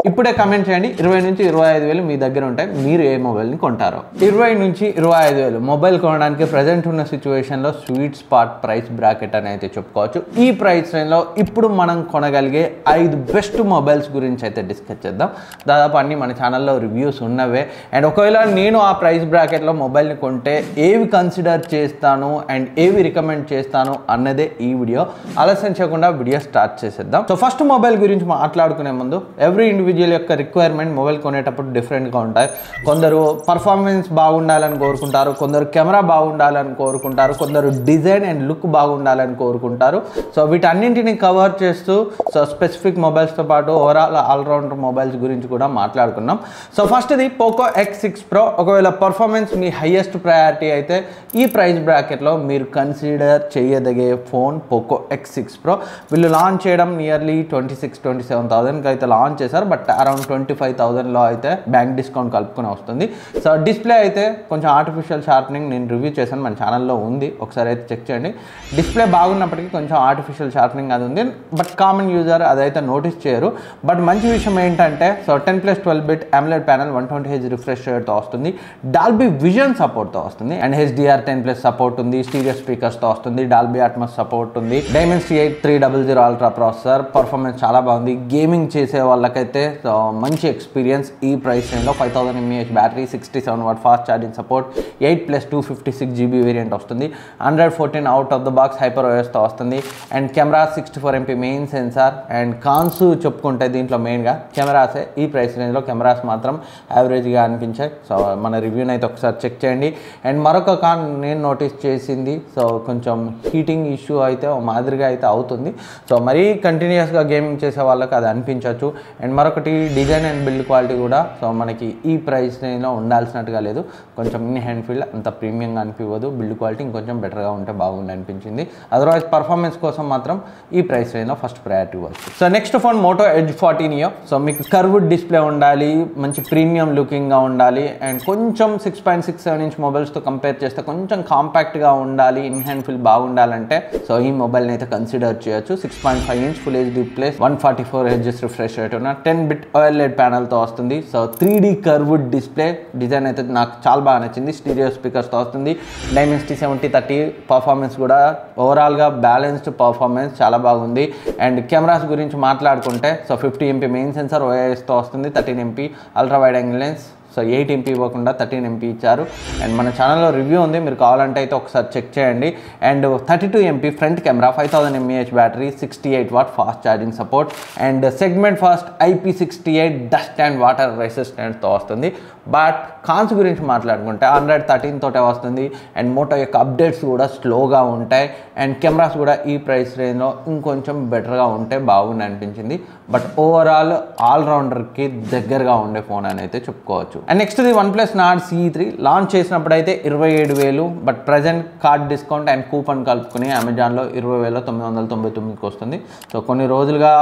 ఇప్పుడే కమెంట్ చేయండి 20 నుంచి 25,000 మీ దగ్గర ఉంటాయి మీరు ఏ మొబైల్ని కొంటారో 20 నుంచి 25,000 మొబైల్ కొనడానికి ప్రజెంట్ ఉన్న సిచ్యువేషన్లో స్వీట్ స్పాట్ ప్రైస్ బ్రాకెట్ అని అయితే చెప్పుకోవచ్చు. ఈ ప్రైస్ రేంజ్లో ఇప్పుడు మనం కొనగలిగే 5 బెస్ట్ మొబైల్స్ గురించి అయితే డిస్కస్ చేద్దాం. దాదాపు అన్ని మన ఛానల్లో రివ్యూస్ ఉన్నవే. అండ్ ఒకవేళ నేను ఆ ప్రైస్ బ్రాకెట్లో మొబైల్ని కొంటే ఏవి కన్సిడర్ చేస్తాను అండ్ ఏవి రికమెండ్ చేస్తాను అన్నదే ఈ వీడియో. ఆలస్యం చేయకుండా వీడియో స్టార్ట్ చేసేద్దాం. సో ఫస్ట్ మొబైల్ గురించి మాట్లాడుకునే ముందు ఎవ్రీ ఇండివిజువల్ యొక్క రిక్వైర్మెంట్ మొబైల్ కొనేటప్పుడు డిఫరెంట్గా ఉంటాయి. కొందరు పర్ఫార్మెన్స్ బాగుండాలని కోరుకుంటారు, కొందరు కెమెరా బాగుండాలని కోరుకుంటారు, కొందరు డిజైన్ అండ్ లుక్ బాగుండాలని కోరుకుంటారు. సో వీటన్నింటిని కవర్ చేస్తూ సో స్పెసిఫిక్ మొబైల్స్తో పాటు ఓవరాల్ ఆల్రౌండర్ మొబైల్స్ గురించి కూడా మాట్లాడుకున్నాం. సో ఫస్ట్ది పోకో X6 Pro. ఒకవేళ పర్ఫార్మెన్స్ మీ హైయెస్ట్ ప్రయారిటీ అయితే ఈ ప్రైస్ బ్రాకెట్లో మీరు కన్సిడర్ చేయదగే ఫోన్ పోకో X6 Pro. వీళ్ళు లాంచ్ చేయడం నియర్లీ 26-27,000కి అయితే లాంచ్ చేశారు. బట్ అరౌండ్ 25,000లో అయితే బ్యాంక్ డిస్కౌంట్ కలుపుకొని వస్తుంది. సో డిస్ప్లే అయితే కొంచెం ఆర్టిఫిషియల్ షార్పనింగ్ నేను రివ్యూ చేశాను, మన ఛానల్లో ఉంది, ఒకసారి అయితే చెక్ చేయండి. డిస్ప్లే బాగున్నప్పటికీ కొంచెం ఆర్టిఫిషియల్ షార్పనింగ్ అది ఉంది. బట్ కామన్ యూజర్ అదైతే నోటీస్ చేయరు. బట్ మంచి విషయం ఏంటంటే so 10+12 AMOLED panel 120Hz refresh రేట్తో వస్తుంది, డాల్బీ విజన్ సపోర్ట్తో వస్తుంది, అండ్ HDR10+ సపోర్ట్ ఉంది, స్టీరియో స్పీకర్స్తో వస్తుంది, డాల్బీ అట్మాస్ సపోర్ట్ ఉంది, Dimensity 8300 అల్ట్రా ప్రాసెసర్. పర్ఫార్మెన్స్ చాలా బాగుంది. గేమింగ్ చేసే వాళ్ళకైతే సో మంచి ఎక్స్పీరియన్స్. ఈ ప్రైస్ రేంజ్లో 5000 mAh battery, 67W fast charging support, 8+256GB variant వస్తుంది, Android 14 out of the box Hyper OSతో వస్తుంది, and camera 64MP main sensor. And cons చెప్పుకుంటే దీంట్లో మెయిన్గా కెమెరాసే. ఈ ప్రైస్ రేంజ్లో కెమెరాస్ మాత్రం యావరేజ్గా అనిపించాయి. సో మన రివ్యూని అయితే ఒకసారి చెక్ చేయండి. అండ్ మరొక కాన్ నేను నోటీస్ చేసింది సో కొంచెం హీటింగ్ ఇష్యూ అయితే మాదిరిగా అయితే అవుతుంది. సో మరీ కంటిన్యూస్గా గేమింగ్ చేసే వాళ్ళకి అది అనిపించవచ్చు. అండ్ మరొకటి డిజైన్ అండ్ బిల్డ్ క్వాలిటీ కూడా సో మనకి ఈ ప్రైస్ రేంజ్లో ఉండాల్సినట్టుగా లేదు. కొంచెం ఇన్ హ్యాండ్ ఫీల్ అంత ప్రీమియంగా అనిపించదు, బిల్డ్ క్వాలిటీ ఇంకొంచెం బెటర్గా ఉంటే బాగుంది అనిపించింది. అదర్వైజ్ పర్ఫార్మెన్స్ కోసం మాత్రం ఈ ప్రైస్ రేంజ్లో ఫస్ట్ ప్రయారిటీ ఇవ్వచ్చు. So next phone Moto Edge 40 Neo. So మీకు కర్వ్డ్ డిస్ప్లే ఉండాలి, మంచి ప్రీమియం లుకింగ్గా ఉండాలి, అండ్ కొంచెం 6.67 ఇంచ్ మొబైల్స్తో కంపేర్ చేస్తే కొంచెం కాంపాక్ట్గా ఉండాలి, ఇన్ హ్యాండ్ ఫీల్ బాగుండాలంటే సో ఈ మొబైల్ని అయితే కన్సిడర్ చేయొచ్చు. 6.5 inch full HD plus 144Hz refresh rate ఉన్న 10-bit OLED ప్యానల్తో వస్తుంది. So 3D curved display design అయితే నాకు చాలా బాగా నచ్చింది. స్టీరియో స్పీకర్స్తో వస్తుంది, Dimensity 7030 పర్ఫార్మెన్స్ కూడా ఓవరాల్గా బ్యాలెన్స్డ్ పర్ఫార్మెన్స్ చాలా బాగుంది. అండ్ కెమెరాస్ గురించి మాట్లాడుకుంటే సో 50MP మెయిన్ సెన్సార్ OISతో వస్తుంది, 13MP ultra wide angle lens. So 8MP ఇవ్వకుండా 13MP ఇచ్చారు. అండ్ మన ఛానల్లో రివ్యూ ఉంది, మీరు కావాలంటే అయితే ఒకసారి చెక్ చేయండి. And 32MP front camera, 5000 mAh battery, 68W fast charging support, and segment fast IP68 dust and water రెసిస్టెంట్తో వస్తుంది. బట్ కాన్స్ గురించి మాట్లాడుకుంటే Android 13 తోటే వస్తుంది. అండ్ మోటో యొక్క అప్డేట్స్ కూడా స్లోగా ఉంటాయి. అండ్ కెమెరాస్ కూడా ఈ ప్రైస్ రేంజ్లో ఇంకొంచెం బెటర్గా ఉంటే బాగుంది అనిపించింది. బట్ ఓవరాల్ ఆల్రౌండర్కి దగ్గరగా ఉండే ఫోన్ అని అయితే చెప్పుకోవచ్చు. అండ్ నెక్స్ట్ది OnePlus Nord CE3 లాంచ్ చేసినప్పుడు అయితే 27,000. బట్ present card discount and coupon కలుపుకుని అమెజాన్లో 20,999కి వస్తుంది. సో కొన్ని రోజులుగా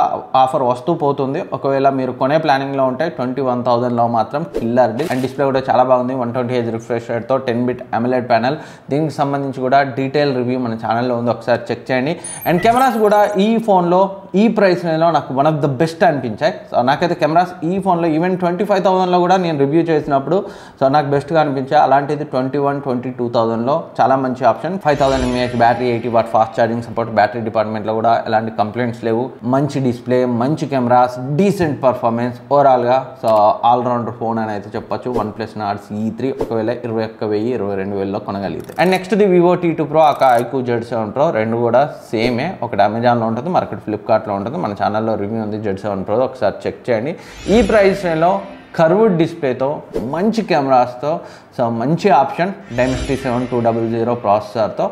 ఆఫర్ వస్తూ పోతుంది. ఒకవేళ మీరు కొనే ప్లానింగ్లో ఉంటే 21,000లో మాత్రం కిల్లర్ డీల్. అండ్ డిస్ప్లే కూడా చాలా బాగుంది, 120Hz refresh రేట్తో 10-bit AMOLED panel. దీనికి సంబంధించి కూడా డీటెయిల్ రివ్యూ మన ఛానల్లో ఉంది, ఒకసారి చెక్ చేయండి. అండ్ కెమెరాస్ కూడా ఈ ఫోన్లో ఈ ప్రైస్ రేంజ్లో నాకు వన్ ఆఫ్ ద బెస్ట్ అనిపించాయి. సో నాకైతే కెమెరాస్ ఈ ఫోన్లో ఈవెన్ 25,000లో కూడా నేను రివ్యూ చేసినప్పుడు సో నాకు బెస్ట్గా అనిపించాయి. అలాంటిది 21-22,000లో చాలా మంచి option. 5000 mAh battery, 80W fast charging support. Battery డిపార్ట్మెంట్లో కూడా ఎలాంటి కంప్లైంట్స్ లేవు. మంచి డిస్ప్లే, మంచి కెమెరాస్, డీసెంట్ పర్ఫార్మెన్స్. ఓవరాల్గా సో ఆల్రౌండర్ ఫోన్ అని అయితే చెప్పొచ్చు OnePlus Nord CE3 ఒకవేళ 21,000-22,000లో కొనగలిగితే. అండ్ నెక్స్ట్ది Vivo T2 Pro, iQOO Z7 Pro. రెండు కూడా సేమే, ఒకటి అమెజాన్లో ఉంటుంది, మరొకటి ఫ్లిప్కార్ట్లో ఉంటుంది. మన ఛానల్లో రివ్యూ ఉంది Z7 Pro, ఒకసారి చెక్ చేయండి. ఈ ప్రైస్ రేంజ్లో కర్వ్డ్ డిస్ప్లేతో మంచి కెమెరాస్తో సో మంచి ఆప్షన్, Dimensity 7200 ప్రాసెసర్తో.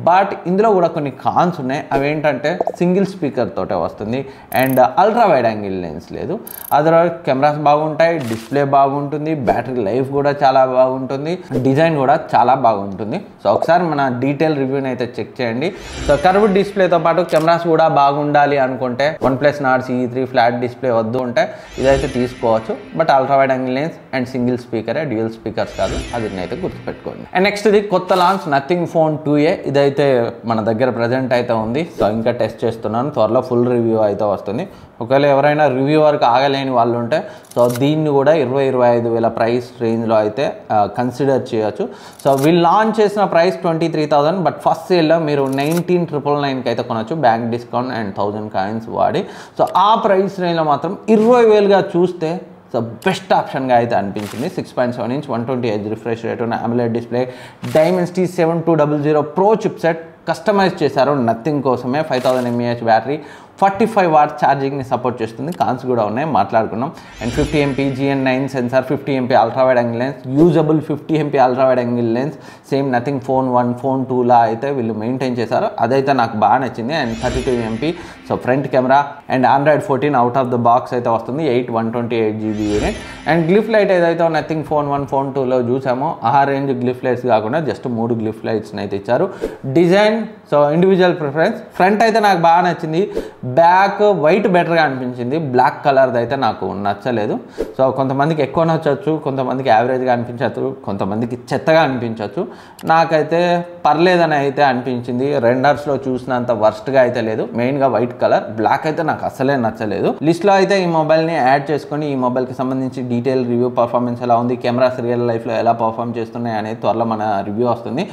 బట్ ఇందులో కూడా కొన్ని కాన్స్ ఉన్నాయి. అవేంటంటే సింగిల్ స్పీకర్ తోటే వస్తుంది and ultra wide angle lens లేదు. అదర్వైజ్ కెమెరాస్ బాగుంటాయి, డిస్ప్లే బాగుంటుంది, బ్యాటరీ లైఫ్ కూడా చాలా బాగుంటుంది, డిజైన్ కూడా చాలా బాగుంటుంది. సో ఒకసారి మన డీటెయిల్ రివ్యూని అయితే చెక్ చేయండి. సో కర్వ్డ్ డిస్ప్లేతో పాటు కెమెరాస్ కూడా బాగుండాలి అనుకుంటే OnePlus Nord CE3 flat display వద్దు ఉంటే ఇదైతే తీసుకోవచ్చు. But ultra ultra wide angle lens and single స్పీకరే, డ్యూయల్ స్పీకర్స్ కాదు, అది అయితే గుర్తుపెట్టుకోండి. అండ్ నెక్స్ట్ ఇది కొత్త లాంచ్ నథింగ్ ఫోన్ 2A. ఇదైతే మన దగ్గర ప్రజెంట్ అయితే ఉంది. సో ఇంకా టెస్ట్ చేస్తున్నాను, త్వరలో ఫుల్ రివ్యూ అయితే వస్తుంది. ఒకవేళ ఎవరైనా రివ్యూ వరకు ఆగలేని వాళ్ళు ఉంటే సో దీన్ని కూడా 20-25 వేల ప్రైస్ రేంజ్లో అయితే కన్సిడర్ చేయొచ్చు. సో వీళ్ళు లాంచ్ చేసిన ప్రైస్ 23,000, బట్ ఫస్ట్ సేల్లో మీరు 19,999కి అయితే కొనొచ్చు బ్యాంక్ డిస్కౌంట్ అండ్ 1000 కాయిన్స్ వాడి. సో ఆ ప్రైస్ రేంజ్లో మాత్రం 20,000గా చూస్తే సో బెస్ట్ ఆప్షన్గా అయితే అనిపించింది. 6.7 ఇంచ్ 120Hz రిఫ్రెష్ రేట్ ఉన్న AMOLED display, Dimensity 7200 Pro chipset customize చేశారు నథింగ్ కోసమే. 5000 mAh బ్యాటరీ, 45 వాట్స్ ఛార్జింగ్ని సపోర్ట్ చేస్తుంది. కాన్స్ కూడా ఉన్నాయి, మాట్లాడుకున్నాం. And 50 MP GN9 sensor, 50 MP ultra wide angle lens, usable 50 MP ultra wide angle lens. Same Nothing phone 1, phone 2లా అయితే వీళ్ళు మెయింటైన్ చేశారు, అదైతే నాకు బాగా నచ్చింది. And 32 MP so front camera and Android 14 out of the box అయితే వస్తుంది. 128GB unit. And glyph light ఏదైతే నథింగ్ ఫోన్ 1, ఫోన్ 2లో చూసామో ఆ రేంజ్ గ్లిఫ్ లైట్స్ కాకుండా జస్ట్ 3 గ్లిఫ్ లైట్స్ని అయితే ఇచ్చారు. Design so individual preference. Front అయితే నాకు బాగా నచ్చింది, బ్యాక్ వైట్ బెటర్గా అనిపించింది, బ్లాక్ కలర్ది అయితే నాకు నచ్చలేదు. సో కొంతమందికి ఎక్కువ నచ్చవచ్చు, కొంతమందికి యావరేజ్గా అనిపించవచ్చు, కొంతమందికి చెత్తగా అనిపించవచ్చు. నాకైతే పర్లేదని అయితే అనిపించింది. రెండర్స్లో చూసినంత వర్స్ట్గా అయితే లేదు. మెయిన్గా వైట్ కలర్, బ్లాక్ అయితే నాకు అసలే నచ్చలేదు. లిస్ట్లో అయితే ఈ మొబైల్ని యాడ్ చేసుకొని ఈ మొబైల్కి సంబంధించి డీటెయిల్ రివ్యూ, పర్ఫార్మెన్స్ ఎలా ఉంది, కెమెరాస్ రియల్ లైఫ్లో ఎలా పర్ఫార్మ్ చేస్తున్నాయి అనేది త్వరలో మన రివ్యూ వస్తుంది.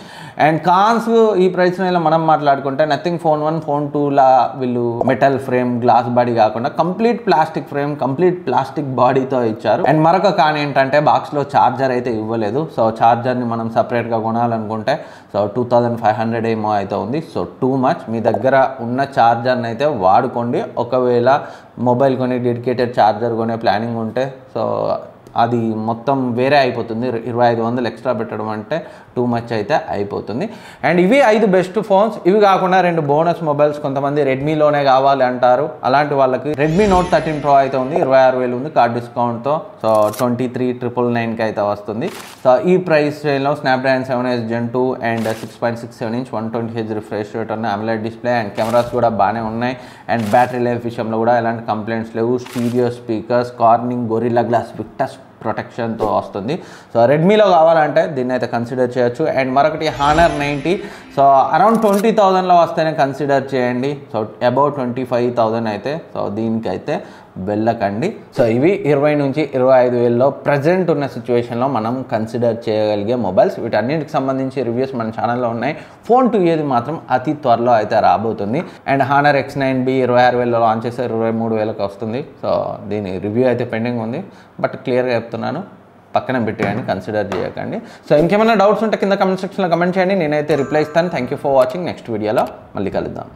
అండ్ కాన్స్ ఈ ప్రైస్ రేంజ్లో మనం మాట్లాడుకుంటే నథింగ్ ఫోన్ 1, ఫోన్ 2లా వీళ్ళు మెటల్ ఫ్రేమ్, గ్లాస్ బాడీ కాకుండా complete plastic frame, complete plastic బాడీతో ఇచ్చారు. అండ్ మరొక కాని ఏంటంటే బాక్స్లో ఛార్జర్ అయితే ఇవ్వలేదు. సో ఛార్జర్ని మనం సపరేట్గా కొనాలనుకుంటే సో 2500 ఏమో అయితే ఉంది. So too much. మీ దగ్గర ఉన్న ఛార్జర్ని అయితే వాడుకోండి. ఒకవేళ మొబైల్ కొని డెడికేటెడ్ ఛార్జర్ కొనే ప్లానింగ్ ఉంటే సో అది మొత్తం వేరే అయిపోతుంది. 2500 ఎక్స్ట్రా పెట్టడం అంటే టూ మచ్ అయితే అయిపోతుంది. అండ్ ఇవి 5 బెస్ట్ ఫోన్స్. ఇవి కాకుండా 2 బోనస్ మొబైల్స్ కొంతమంది రెడ్మీలోనే కావాలి అంటారు. అలాంటి వాళ్ళకి రెడ్మీ నోట్ 13 Pro అయితే ఉంది, 26,000 ఉంది కార్డ్ డిస్కౌంట్తో. సో 23,999కి అయితే వస్తుంది. సో ఈ ప్రైస్ రేంజ్లో Snapdragon 7S Gen 2 and 6.67 inch 120Hz refresh rate ఉన్న AMOLED డిస్ప్లే. అండ్ కెమెరాస్ కూడా బాగానే ఉన్నాయి. అండ్ బ్యాటరీ లైఫ్ విషయంలో కూడా ఎలాంటి కంప్లైంట్స్ లేవు. Stereo speakers, Corning Gorilla glass Victus ప్రొటెక్షన్తో వస్తుంది. సో రెడ్మీలో కావాలంటే దీన్ని అయితే కన్సిడర్ చేయొచ్చు. అండ్ మరొకటి Honor 90. సో అరౌండ్ 20,000లో వస్తేనే కన్సిడర్ చేయండి. సో అబౌట్ 25,000 అయితే సో దీనికైతే వెళ్ళకండి. సో ఇవి 20-25,000లో ప్రజెంట్ ఉన్న సిచ్యువేషన్లో మనం కన్సిడర్ చేయగలిగే మొబైల్స్. వీటన్నిటికి సంబంధించి రివ్యూస్ మన ఛానల్లో ఉన్నాయి. ఫోన్ 2A మాత్రం అతి త్వరలో అయితే రాబోతుంది. అండ్ Honor X9B 26,000లో లాంచ్ చేస్తే 23,000కి వస్తుంది. సో దీని రివ్యూ అయితే పెండింగ్ ఉంది, బట్ క్లియర్గా చెప్తున్నాను, పక్కన పెట్టేయండి, కన్సిడర్ చేయకండి. సో ఇంకేమైనా డౌట్స్ ఉంటే కింద కమెంట్ సెక్షన్లో కమెంట్ చేయండి, నేనైతే రిప్లై ఇస్తాను. Thank you for watching. Next వీడియోలో మళ్ళీ కలుద్దాం.